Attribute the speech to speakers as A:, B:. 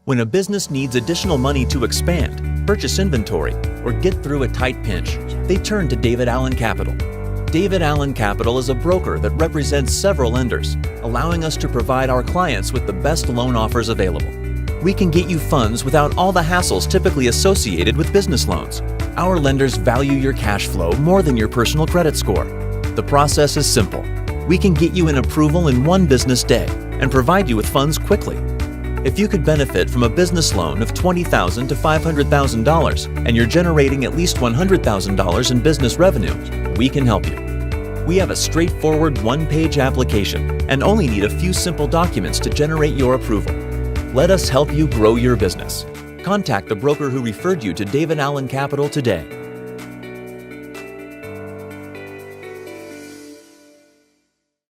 A: When a business needs additional money to expand, purchase inventory, or get through a tight pinch, they turn to David Allen Capital. David Allen Capital is a broker that represents several lenders, allowing us to provide our clients with the best loan offers available. We can get you funds without all the hassles typically associated with business loans. Our lenders value your cash flow more than your personal credit score. The process is simple. We can get you an approval in one business day and provide you with funds quickly. If you could benefit from a business loan of $20,000 to $500,000 and you're generating at least $100,000 in business revenue, we can help you. We have a straightforward one-page application and only need a few simple documents to generate your approval. Let us help you grow your business. Contact the broker who referred you to David Allen Capital today.